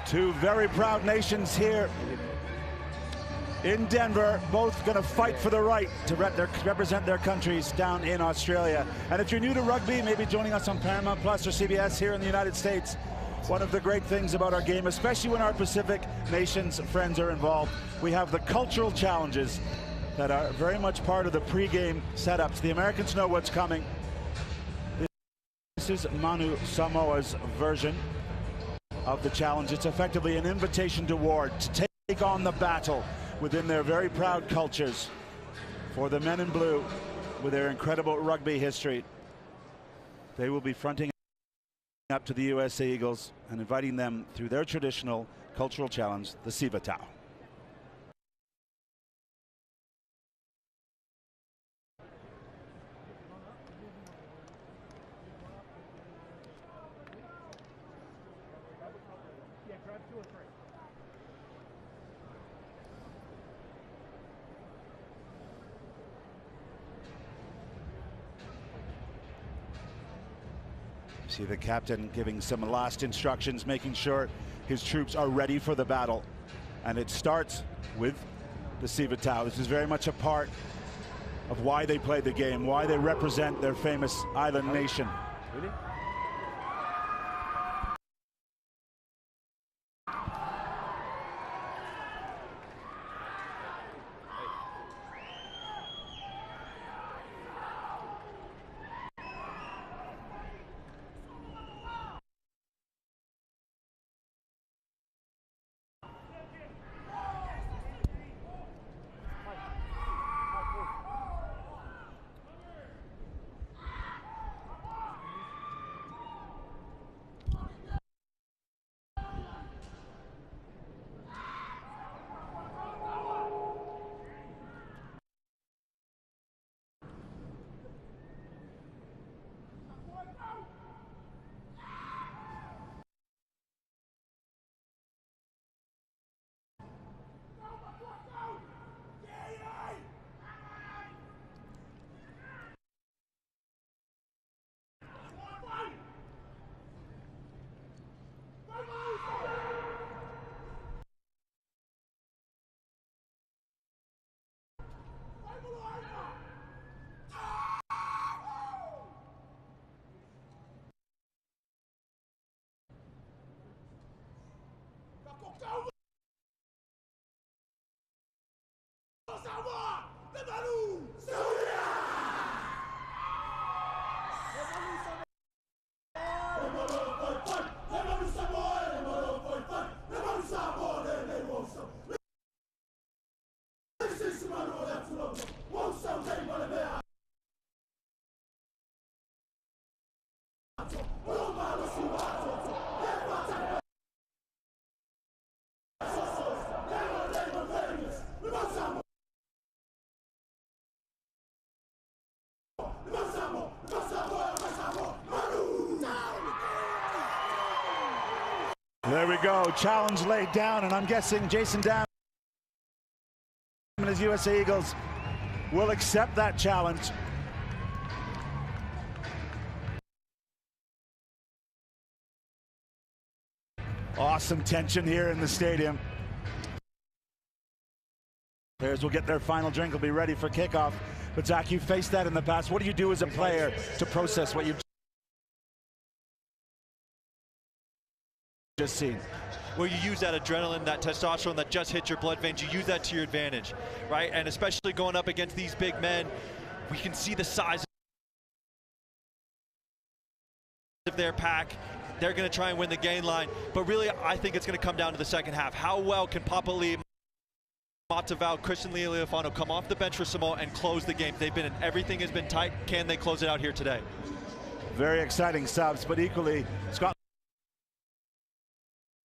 Two very proud nations here in Denver, both going to fight for the right to represent their countries down in Australia. And if you're new to rugby, maybe joining us on Paramount Plus or CBS here in the United States, one of the great things about our game, especially when our Pacific nations friends are involved, we have the cultural challenges that are very much part of the pre-game setups. The Americans know what's coming. This is Manu Samoa's version of the challenge. It's effectively an invitation to war, to take on the battle within their very proud cultures. For the men in blue, with their incredible rugby history, they will be fronting up to the USA Eagles and inviting them through their traditional cultural challenge, the Siva Tau. See the captain giving some last instructions, making sure his troops are ready for the battle. And it starts with the Siva Tau. This is very much a part of why they play the game, why they represent their famous island nation. Really? There we go, challenge laid down, and I'm guessing Jason Dam and his USA Eagles will accept that challenge. Awesome tension here in the stadium. Players will get their final drink, will be ready for kickoff. But Zach, you've faced that in the past. What do you do as a player to process what you've just seen? Well, you use that adrenaline, that testosterone that just hit your blood veins, you use that to your advantage, right? And especially going up against these big men, we can see the size of their pack. They're going to try and win the gain line, but really I think it's going to come down to the second half. How well can Papa Lee, Matavao, Christian Lealiafano come off the bench for Samoa and close the game? They've been in, everything has been tight. Can they close it out here today? Very exciting subs, but equally Scott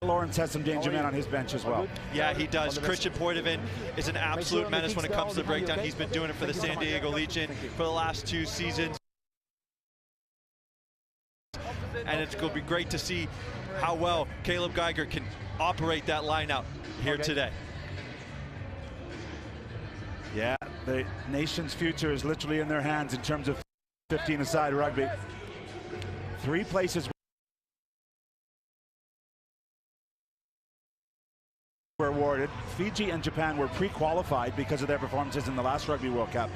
Lawrence has some danger men on his bench as well. Yeah, he does. Christian Poitevin is an absolute menace when it comes to the breakdown. He's been doing it for the San Diego Legion for the last 2 seasons. And it's going to be great to see how well Caleb Geiger can operate that line out here today. Yeah, the nation's future is literally in their hands in terms of 15-a-side rugby. 3 places were awarded. Fiji and Japan were pre-qualified because of their performances in the last Rugby World Cup.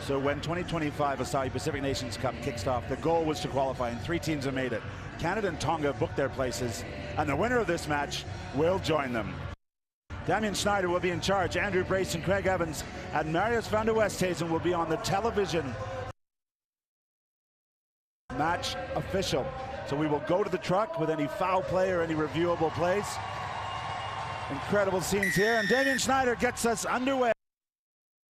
So when 2025 Asahi Pacific Nations Cup kicked off, the goal was to qualify, and 3 teams have made it. Canada and Tonga booked their places, and the winner of this match will join them. Damien Schneider will be in charge. Andrew Brace and Craig Evans and Marius van der Westhuizen will be on the television match official. So we will go to the truck with any foul play or any reviewable plays. Incredible scenes here, and Damien Schneider gets us underway,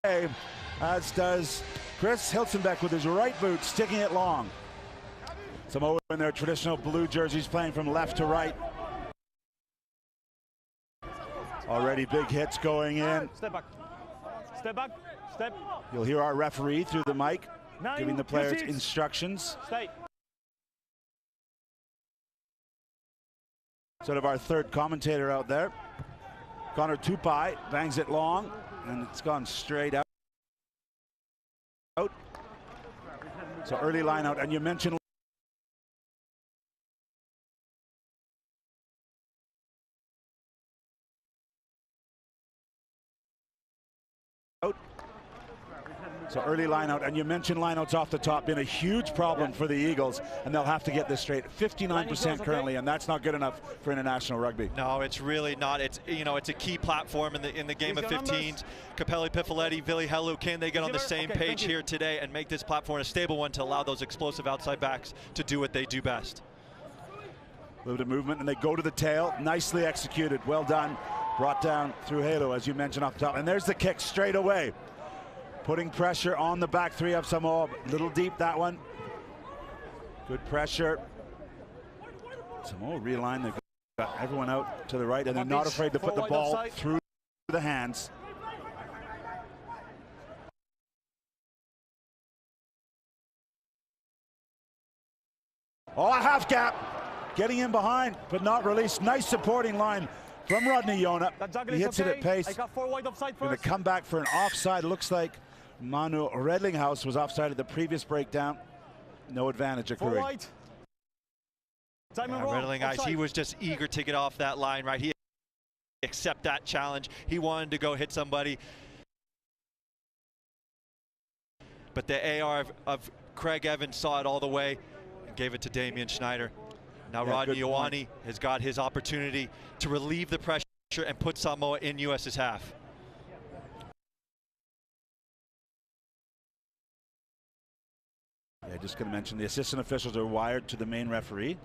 as does Chris Hilsenbeck with his right boot sticking it long. Samoa in their traditional blue jerseys playing from left to right. Already big hits going in. Step back. Step back. Step. You'll hear our referee through the mic giving the players instructions. Stay. Sort of our third commentator out there. Connor Tupai bangs it long, and it's gone straight out. So early line out, and you mentioned lineouts off the top been a huge problem for the Eagles, and they'll have to get this straight. 59% currently, and that's not good enough for international rugby. No, it's really not. It's, you know, it's a key platform in the game of 15s. Capelli, Pifoletti, Vili Helu, can they get on the same page here today and make this platform a stable one to allow those explosive outside backs to do what they do best? A little bit of movement, and they go to the tail. Nicely executed. Well done. Brought down through Halo, as you mentioned off the top. And there's the kick straight away. Putting pressure on the back three of Samoa. Little deep, that one. Good pressure. Samoa realigned. They've got everyone out to the right, and they're not afraid to put the ball through the hands. Oh, a half gap. Getting in behind, but not released. Nice supporting line from Rodney Yona. He hits it at pace. Going to come back for an offside. Looks like Manu Redlinghouse was offside at the previous breakdown. No advantage occurring. Redlinghouse, he was just eager to get off that line, right? He accept that challenge. He wanted to go hit somebody. But the AR of Craig Evans saw it all the way and gave it to Damien Schneider. Now Rodney Ioane has got his opportunity to relieve the pressure and put Samoa in US's half. Yeah, just going to mention the assistant officials are wired to the main referee,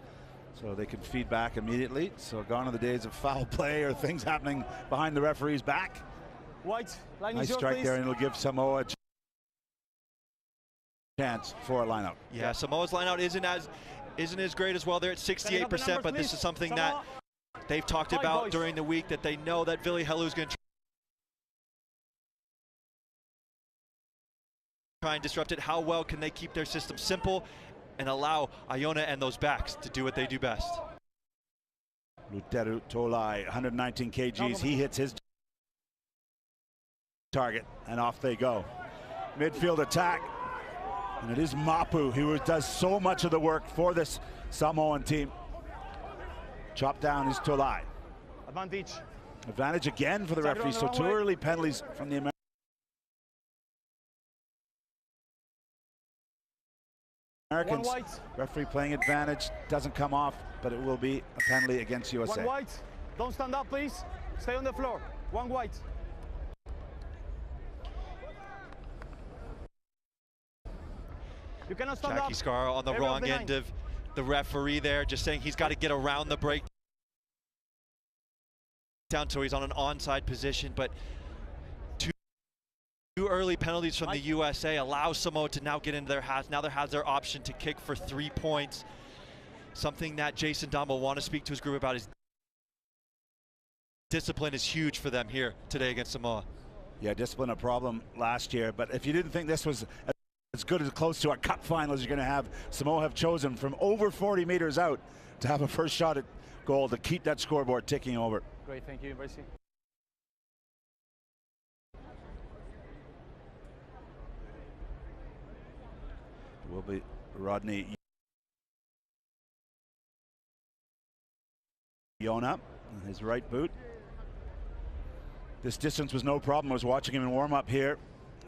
so they can feed back immediately. So gone are the days of foul play or things happening behind the referee's back. White, line nice strike there, and it'll give Samoa a chance for a lineout. Yeah, Samoa's lineout isn't as great as well. They're at 68%, but this is something that they've talked about during the week, that they know that Vili Helu is going to try and disrupt it. How well can they keep their system simple and allow Iona and those backs to do what they do best? Luteru Tolai, 119 kgs. He hits his target, and off they go. Midfield attack. And it is Mapu who does so much of the work for this Samoan team. Chopped down is Tolai. Advantage again for the referee, so 2 early penalties from the Americans. Referee playing advantage, doesn't come off, but it will be a penalty against USA. One white, don't stand up please, stay on the floor. One white. You cannot stand Jackie up. Scar on the wrong end of the referee there, just saying he's got to get around the break down, so he's on an onside position. But two early penalties from the USA allows Samoa to now get into their halves. Now they have their option to kick for 3 points. Something that Jason Dunn will want to speak to his group about is discipline is huge for them here today against Samoa. Yeah, discipline a problem last year, but if you didn't think this was as good as close to a cup final as you're going to have, Samoa have chosen from over 40 meters out to have a first shot at goal to keep that scoreboard ticking over. Great, thank you, Bracy. It will be Rodney Yona, his right boot. This distance was no problem. I was watching him in warm-up here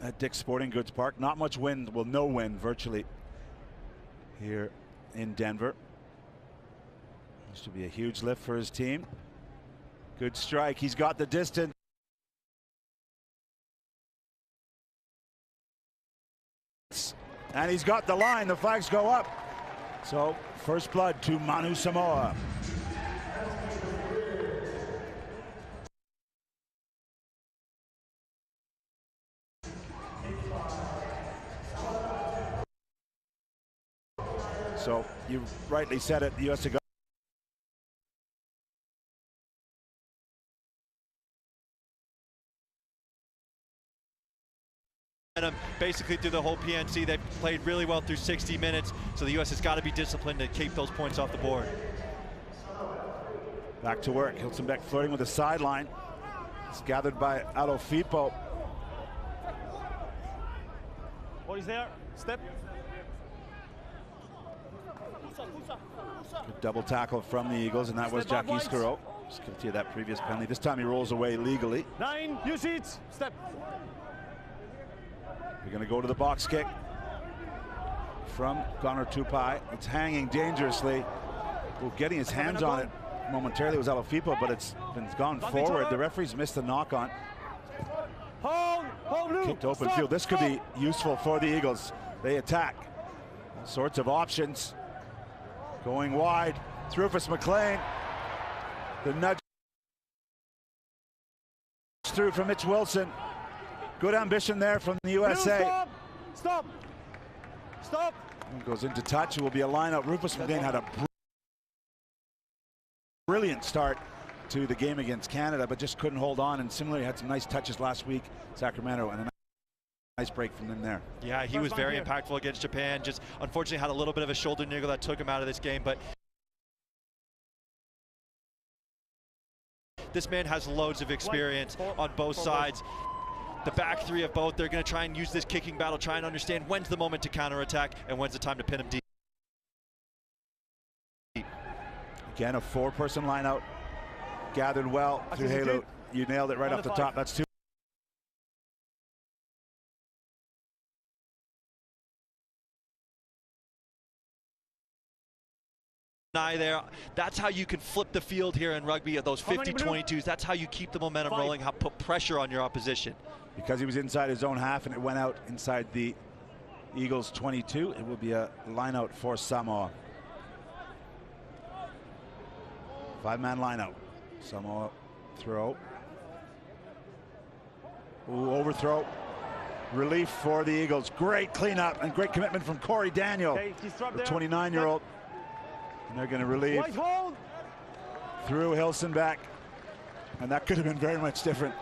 at Dick's Sporting Goods Park. Not much wind, well, no wind virtually here in Denver. This should be a huge lift for his team. Good strike. He's got the distance. And he's got the line. The flags go up. So first blood to Manu Samoa. So you rightly said it, the U.S. got basically through the whole PNC. They've played really well through 60 minutes, so the U.S. has got to be disciplined to keep those points off the board. Back to work. Hilsenbeck flirting with the sideline. It's gathered by Alofipo. Boys there, step. Good double tackle from the Eagles, and that was Jack Iskaro. Just guilty of that previous penalty. This time he rolls away legally. 9, use it, step. We're going to go to the box kick from Connor Tupai. It's hanging dangerously. Well, getting his hands on it momentarily was Alofipo, but it's gone forward. The referee's missed the knock on. Kicked open field. This could be useful for the Eagles. They attack. All sorts of options. Going wide. Rufus McLean. The nudge through from Mitch Wilson. Good ambition there from the USA. Stop. Goes into touch. It will be a line out. Rufus McLean had a brilliant start to the game against Canada, but just couldn't hold on. And similarly, had some nice touches last week, Sacramento, and a nice break from them there. Yeah, he was very impactful against Japan. Just unfortunately had a little bit of a shoulder niggle that took him out of this game, but this man has loads of experience on both sides. The back three of both, they're going to try and use this kicking battle, try and understand when's the moment to counterattack and when's the time to pin him deep. Again, a four-person line out. Gathered well through Halo. You nailed it right off the top. That's two. There. That's how you can flip the field here in rugby at those 50-22s. That's how you keep the momentum rolling, how put pressure on your opposition. Because he was inside his own half and it went out inside the Eagles 22, it will be a line out for Samoa. Five-man line out. Samoa throw. Ooh, overthrow. Relief for the Eagles. Great cleanup and great commitment from Corey Daniel, the 29-year-old. And they're going to relieve through Hilsenbeck. And that could have been very much different.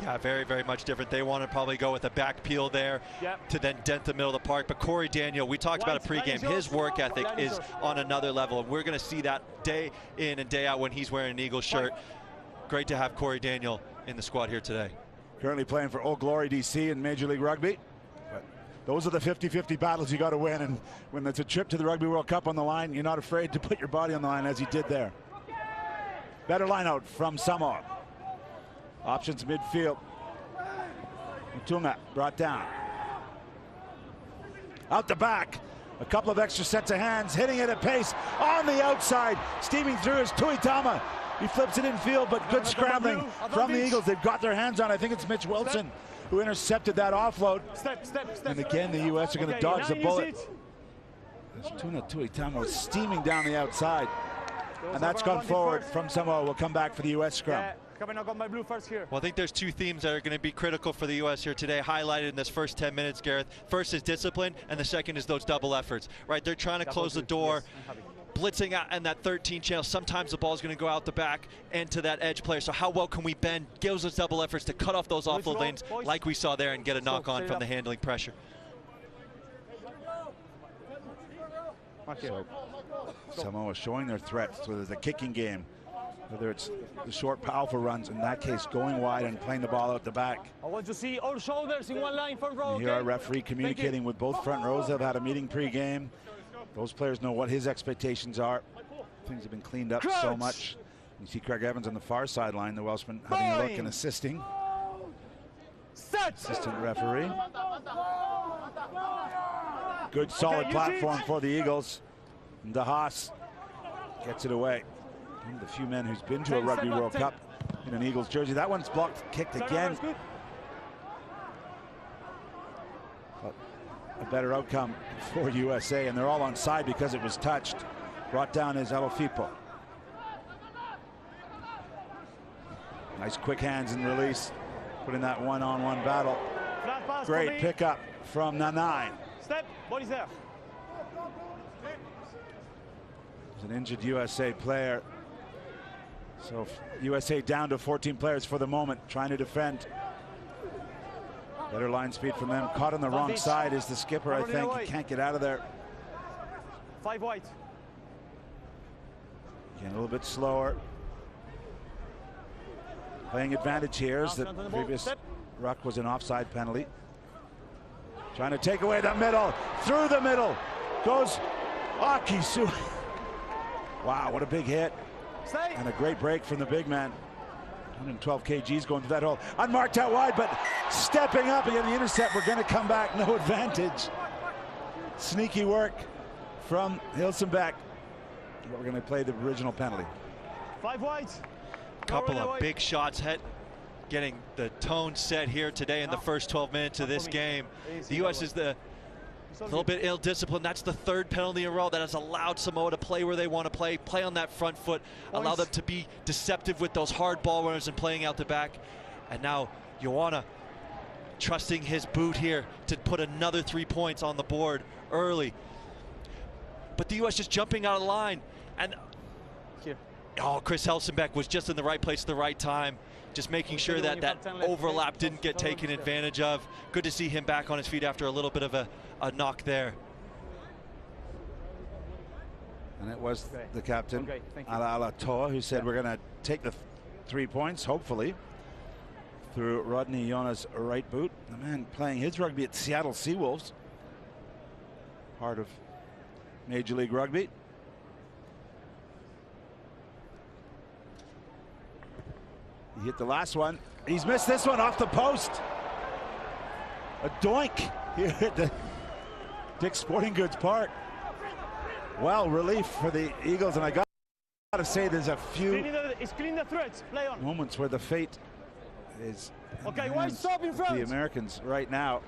Yeah, very, very much different. They want to probably go with a back peel there to then dent the middle of the park. But Corey Daniel, we talked about it pregame. His work ethic is on another level. And we're going to see that day in and day out when he's wearing an Eagles shirt. Great to have Corey Daniel in the squad here today. Currently playing for Old Glory DC in Major League Rugby. But those are the 50-50 battles you got to win. And when it's a trip to the Rugby World Cup on the line, you're not afraid to put your body on the line as he did there. Better line out from Samoa. Options midfield. Mutunga brought down. Out the back. A couple of extra sets of hands. Hitting it at pace on the outside. Steaming through is Tuitama. He flips it in field, but good scrambling from the Eagles. They've got their hands on, I think it's Mitch Wilson, who intercepted that offload. And again, the U.S. are going to dodge the bullet. Tuna Tuitama was steaming down the outside. And that's gone forward from Samoa. We'll come back for the U.S. scrum. I got my blue first here. Well, I think there's two themes that are going to be critical for the U.S. here today, highlighted in this first 10 minutes, Gareth. First is discipline, and the second is those double efforts, right? They're trying to close the door, blitzing out in that 13 channel. Sometimes the ball is going to go out the back and to that edge player. So how well can we bend, give us those double efforts to cut off those offload lanes like we saw there and get a knock on from the handling pressure. So Samoa showing their threats, whether it's the kicking game, whether it's the short, powerful runs, in that case, going wide and playing the ball out the back. I want to see all shoulders in one line, front row. And here our referee communicating with both front rows. They've had a meeting pre-game. Those players know what his expectations are. Things have been cleaned up so much. You see Craig Evans on the far sideline, the Welshman having a look and assisting. Set. Assistant referee. Good solid platform for the Eagles. De Haas gets it away. One of the few men who's been to a Rugby World Cup in an Eagles jersey. That one's blocked, kicked again. But a better outcome for USA, and they're all on side because it was touched. Brought down is Alofipo. Nice quick hands and release, putting that one-on-one battle. Great pickup from Nanai. Step, body's there. There's an injured USA player. So USA down to 14 players for the moment, trying to defend. Better line speed from them. Caught on the wrong side is the skipper, I think. He can't get out of there. 5 wide. Again, a little bit slower. Playing advantage here as the previous ruck was an offside penalty. Trying to take away the middle. Through the middle goes Akisu. Wow, what a big hit. And a great break from the big man. 112 kgs going to that hole. Unmarked out wide, but stepping up again. The intercept, we're going to come back. No advantage. Sneaky work from Hilsenbeck. But we're going to play the original penalty. 5 wide. Couple of big shots, getting the tone set here today in the first 12 minutes of this game. The U.S. is a little bit ill-disciplined. That's the third penalty in a row that has allowed Samoa to play where they want to play on that front foot, allow them to be deceptive with those hard ball runners and playing out the back. And now Ioana trusting his boot here to put another 3 points on the board early. But the U.S. just jumping out of line. And Chris Hilsenbeck was just in the right place at the right time, just making sure that that overlap didn't get taken advantage of. Good to see him back on his feet after a little bit of a knock there. And it was the captain, Ala Toa, who said we're going to take the 3 points, hopefully, through Rodney Ioana's right boot. The man playing his rugby at Seattle Seawolves, part of Major League Rugby. He hit the last one. He's missed this one off the post. A doink here at the Dick's Sporting Goods Park. Well, relief for the Eagles, and I got to say there's a few moments where the fate is the Americans right now.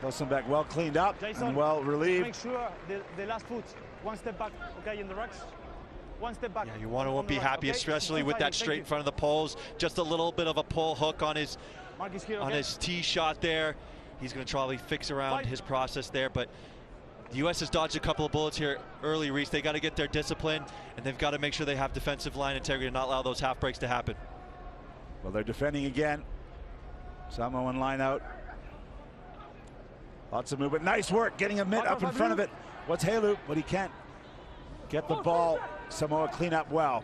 Hilsenbeck well cleaned up and well relieved. Make sure the last foot, 1 step back, okay, in the rocks. 1 step back. Yeah, Ioana won't be happy, especially with that straight in front of the poles. Just a little bit of a pull hook on his tee shot there. He's going to probably fix around his process there, but the U.S. has dodged a couple of bullets here early, Reese. They got to get their discipline, and they've got to make sure they have defensive line integrity and not allow those half breaks to happen. Well, they're defending again. Samoan line out. Lots of movement. Nice work getting a mitt up in front of it. What's Helu? But he can't get the ball. Samoa clean up well.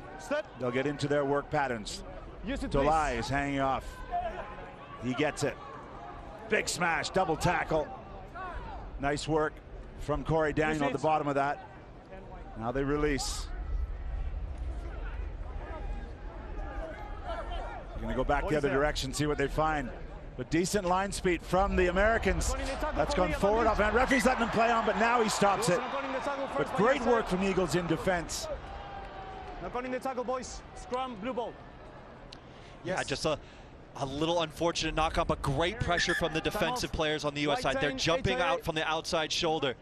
They'll get into their work patterns. Dolai is hanging off. He gets it. Big smash, double tackle. Nice work from Corey Daniel at the bottom of that. Now they release. They're going to go back the other direction, see what they find. But decent line speed from the Americans. That's gone forward off, and referee's letting him play on, but now he stops it. But great work from Eagles in defense. Not going in the tackle, boys. Scrum, blue ball. Yeah, just a little unfortunate knock on, but great pressure from the defensive players on the U.S. side. They're jumping out from the outside shoulder.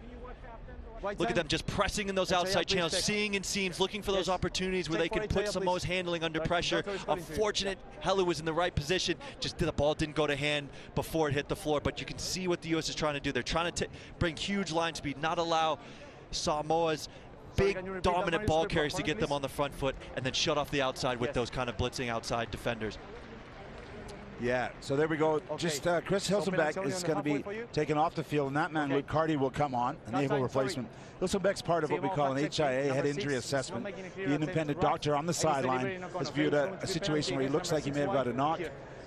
Look at them just pressing in those outside channels, seeing in seams, looking for those opportunities where they can put Samoa's handling under pressure. Unfortunate, Helu was in the right position, just the ball didn't go to hand before it hit the floor, but you can see what the U.S. is trying to do. They're trying to bring huge line speed, not allow Samoa's big dominant ball carriers to get them on the front foot, and then shut off the outside with those kind of blitzing outside defenders. Yeah, so there we go. Just Chris Hilsenbeck is going to be taken off the field, and that man, Luke Carty, will come on, a naval replacement. Hilsenbeck's part of what we call an HIA, head injury assessment. The independent doctor on the sideline has viewed a situation where he looks like he may have got a knock.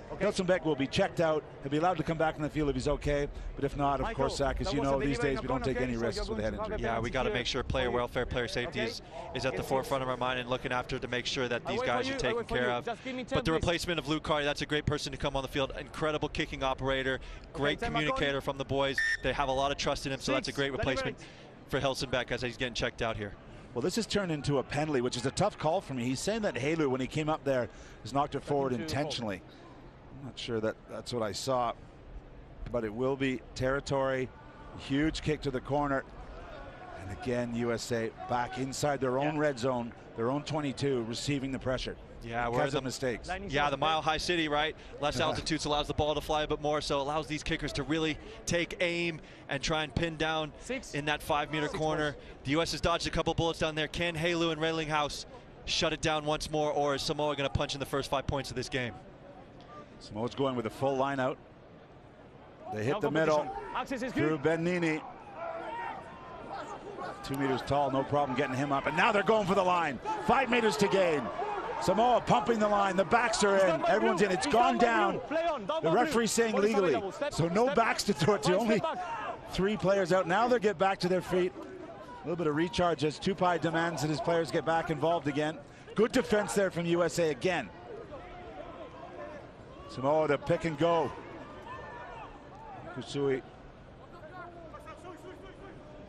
Okay. Hilsenbeck will be checked out. He'll be allowed to come back in the field if he's okay. But if not, of course, Zach, as you know, these days we don't take any risks with a head injury. Yeah, we got to make sure player welfare, player safety is at the forefront of our mind and looking after to make sure that these guys are taken care of. But the replacement of Luke Carty, that's a great person to come on the field. Incredible kicking operator, great communicator from the boys. They have a lot of trust in him, so that's a great replacement for Hilsenbeck as he's getting checked out here. Well, this has turned into a penalty, which is a tough call for me. He's saying that Halu, when he came up there, has knocked it forward intentionally. I'm not sure that that's what I saw, but it will be territory. Huge kick to the corner. And again, USA back inside their own red zone, their own 22, receiving the pressure. Yeah, because of mistakes. Yeah, the Mile High City, right? Less altitude allows the ball to fly a bit more, so allows these kickers to really take aim and try and pin down in that 5-meter corner. The U.S. has dodged a couple bullets down there. Can Halu and Reilinghouse shut it down once more, or is Samoa going to punch in the first 5 points of this game? Samoa's going with a full line out. They hit the middle through Benini. 2 meters tall, no problem getting him up. And now they're going for the line. 5 meters to gain. Samoa pumping the line. The backs are in. Everyone's in. It's gone down. The referee saying legally. So no backs to throw it to. Only 3 players out. Now they'll get back to their feet. A little bit of recharge as Tupai demands that his players get back involved again. Good defense there from USA again. Samoa to pick and go. Kusui.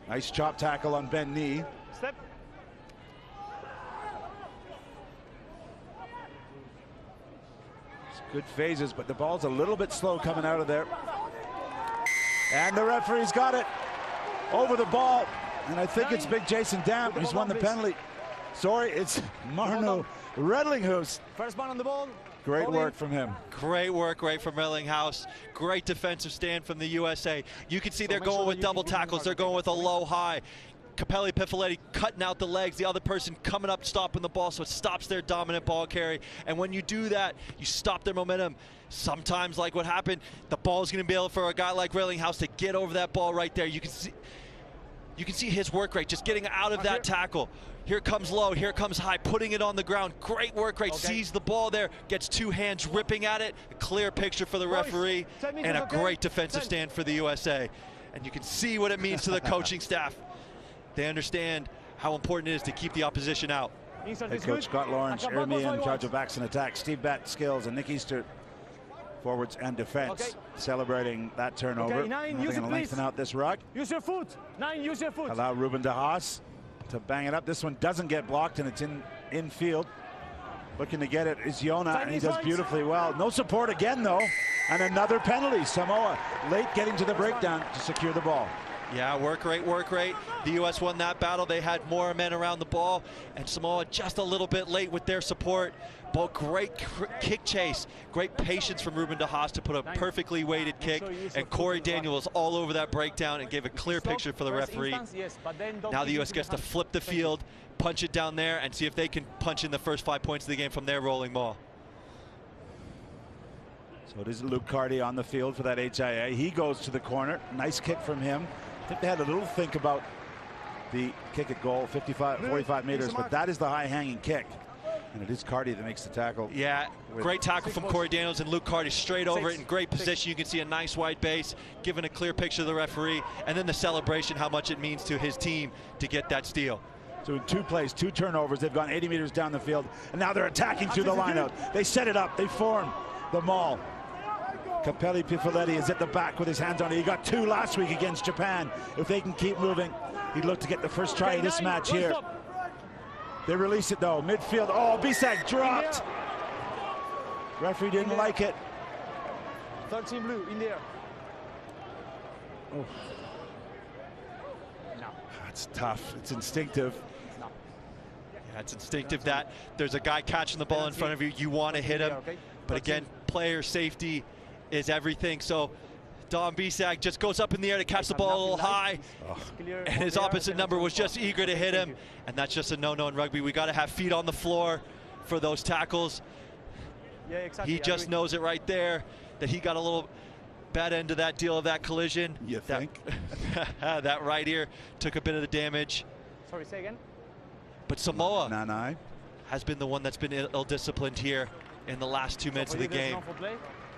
Nice chop tackle on Ben Knee. Step. Good phases, but the ball's a little bit slow coming out of there. And the referee's got it over the ball. And I think it's Big Jason Dam who's won the penalty. Sorry, it's Marno Redlinghouse. First man on the ball. Great work from him. Great work right from Reilinghouse. Great defensive stand from the USA. You can see they're going with double tackles. They're going with a low high. Capelli Pifoletti cutting out the legs, the other person coming up stopping the ball, so it stops their dominant ball carry. And when you do that, you stop their momentum. Sometimes, like what happened, the ball's going to be able for a guy like Reilinghouse to get over that ball right there. You can see his work rate just getting out of that tackle. Here comes low, here comes high, putting it on the ground. Great work rate, sees the ball there, gets 2 hands ripping at it. A clear picture for the referee, and a great defensive stand for the USA. And you can see what it means to the coaching staff. They understand how important it is to keep the opposition out. Head coach Scott Lawrence, Ermi in charge of backs and attacks. Steve Batt, skills, and Nick Easter, forwards and defense, celebrating that turnover. They're going to lengthen out this ruck. Use your foot. 9, use your foot. Allow Ruben De Haas to bang it up. This one doesn't get blocked, and it's in field. Looking to get it is Yona, and he does beautifully well. No support again, though. And another penalty. Samoa late getting to the breakdown to secure the ball. Yeah, work rate, work rate. The U.S. won that battle. They had more men around the ball, and Samoa just a little bit late with their support. But great kick chase, great patience from Ruben De Haas to put a perfectly weighted kick, and Corey Daniel was all over that breakdown and gave a clear picture for the referee. Now the U.S. gets to flip the field, punch it down there, and see if they can punch in the first 5 points of the game from their rolling ball. So it is Luke Carty on the field for that HIA. He goes to the corner. Nice kick from him. I think they had a little think about the kick at goal, 45 meters, but that is the high-hanging kick. And it is Carty that makes the tackle. Yeah, great tackle from Corey Daniels, and Luke Carty straight over it in great position. You can see a nice wide base, giving a clear picture to the referee, and then the celebration, how much it means to his team to get that steal. So in 2 plays, 2 turnovers, they've gone 80 meters down the field, and now they're attacking through the lineout. They set it up, they form the maul. Capelli Pifoletti is at the back with his hands on it. He got 2 last week against Japan. If they can keep moving, he'd look to get the first try of this match here. They release it though, midfield. Oh, Bisak dropped. Referee didn't like it. 13 blue in there. Oh. No. That's tough. It's instinctive. No. Yeah, it's instinctive that there's a guy catching the ball in front of you. You want to hit him. But again, player safety is everything. So Dom Bisak just goes up in the air to catch the ball a little high, and his opposite number was just eager to hit him, and that's just a no-no in rugby. We got to have feet on the floor for those tackles. Yeah, exactly. He just knows it right there that he got a little bad end of that deal of that collision. You think? That right ear took a bit of the damage. Sorry, say again. But Samoa has been the one that's been ill-disciplined here in the last 2 minutes of the game.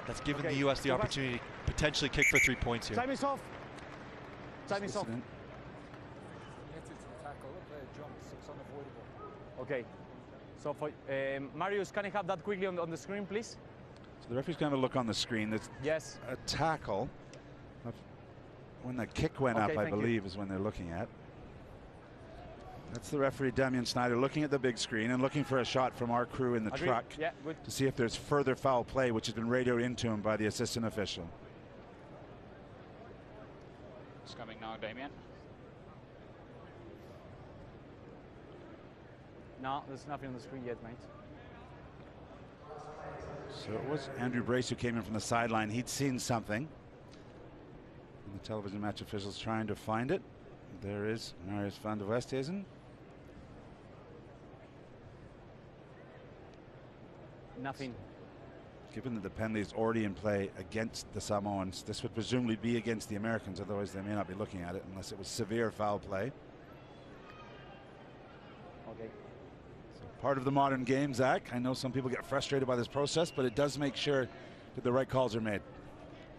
That's given the U.S. the opportunity to potentially kick for 3 points here. Time is off. Time is off. Okay. So for Marius, can I have that quickly on the screen, please? So the referee's going to look on the screen. There's yes. a tackle. When the kick went up, I believe, is when they're looking at. That's the referee, Damian Snyder, looking at the big screen and looking for a shot from our crew in the truck to see if there's further foul play, which has been radioed into him by the assistant official. It's coming now, Damian. No, there's nothing on the screen yet, mate. So it was Andrew Brace who came in from the sideline. He'd seen something. And the television match officials trying to find it. There is Marius van der Westhuizen. Nothing. Given that the penalty is already in play against the Samoans, this would presumably be against the Americans, otherwise they may not be looking at it unless it was severe foul play. Okay. So part of the modern game, Zach. I know some people get frustrated by this process, but it does make sure that the right calls are made.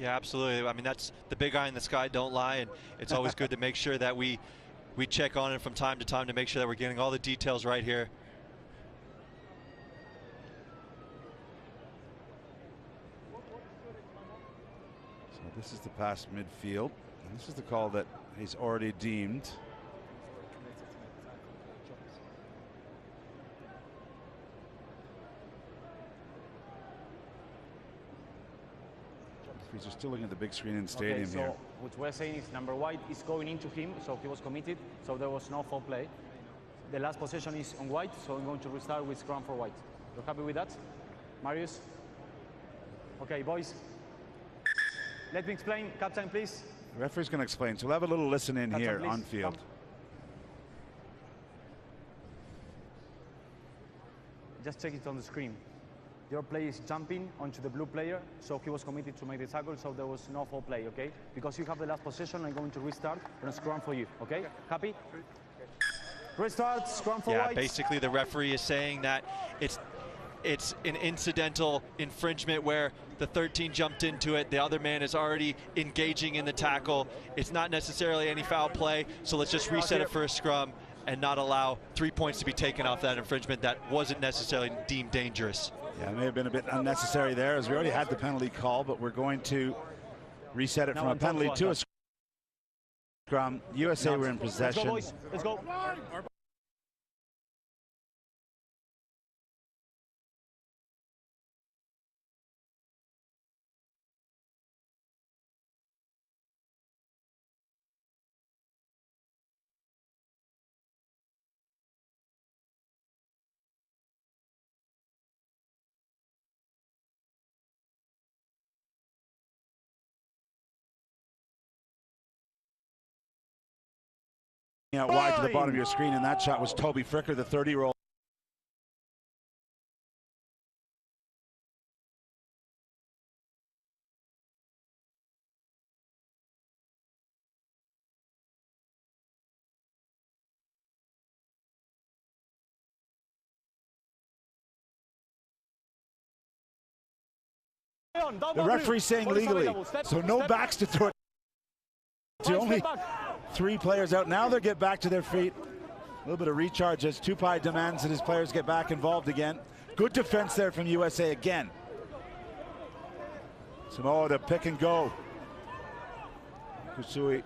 Yeah, absolutely. I mean, that's the big eye in the sky, don't lie, and it's always good to make sure that we check on it from time to time to make sure that we're getting all the details right here. So this is the pass midfield, and this is the call that he's already deemed. He's still looking at the big screen in stadium so here. What we're saying is number white is going into him, so he was committed, so there was no foul play. The last possession is on white, so I'm going to restart with scrum for white. You're happy with that, Marius? Okay, boys. Let me explain. Captain, please. The referee's going to explain, so we'll have a little listen in Captain, here please. on field. Come. Just check it on the screen. Your player is jumping onto the blue player, so he was committed to make the tackle, so there was no foul play, okay? Because you have the last possession, I'm going to restart and scrum for you, okay? Happy? Restart, scrum for white. Yeah, basically the referee is saying that it's an incidental infringement where the 13 jumped into it, the other man is already engaging in the tackle. It's not necessarily any foul play, so let's just reset it for a scrum and not allow 3 points to be taken off that infringement that wasn't necessarily deemed dangerous. Yeah, it may have been a bit unnecessary there, as we already had the penalty call, but we're going to reset it from a penalty to a scrum. USA were in possession. Let's go, boys. Let's go. Out wide to the bottom of your screen, and that shot was Toby Fricker, the 30-year-old. The referee's saying legally, so no backs to throw it to only 3 players out. Now they'll get back to their feet. A little bit of recharge as Tupai demands that his players get back involved again. Good defense there from USA again. Samoa to pick and go. Kusui.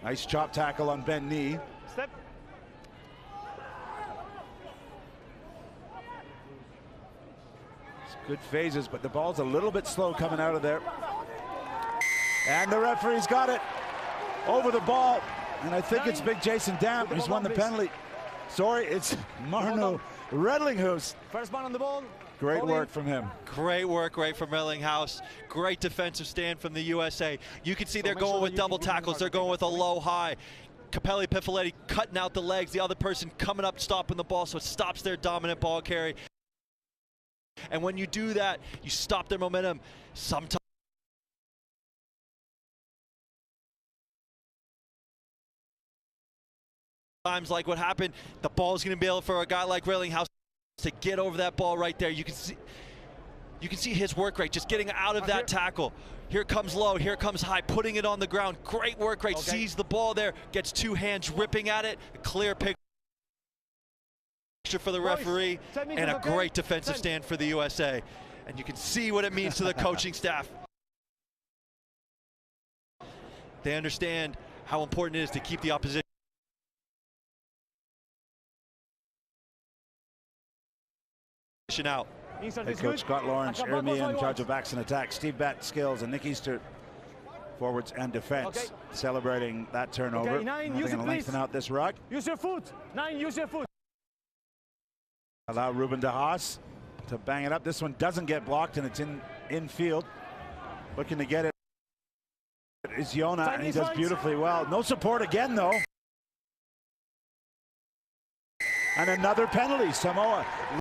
Nice chop tackle on bent knee. Step. It's good phases, but the ball's a little bit slow coming out of there. And the referee's got it over the ball. And I think it's Big Jason Dam who's won the penalty. Sorry, it's Marno Redlinghouse. First man on the ball. Great work from him. Great work right from Redlinghouse. Great defensive stand from the USA. You can see they're going with double tackles. They're going with a low high. Capelli Pifoletti cutting out the legs. The other person coming up, stopping the ball, so it stops their dominant ball carry. And when you do that, you stop their momentum. Sometimes like what happened, the ball's going to be able for a guy like Redlinghouse to get over that ball right there. You can see You can see his work rate, just getting out of that tackle. Here comes low, here comes high, putting it on the ground. Great work rate, sees the ball there, gets two hands ripping at it. A clear picture for the referee, and a great defensive stand for the USA. And you can see what it means to the coaching staff. They understand how important it is to keep the opposition out. Head coach Scott Lawrence, Ermi in charge of backs and attack, Steve Batt, skills, and Nick Easter, forwards and defense, celebrating that turnover. Okay, 9, They're going to lengthen out this ruck. Use your foot. 9, use your foot. Allow Ruben de Haas to bang it up. This one doesn't get blocked, and it's in field. Looking to get it is Yona, and he does beautifully well. No support again, though. And another penalty. Samoa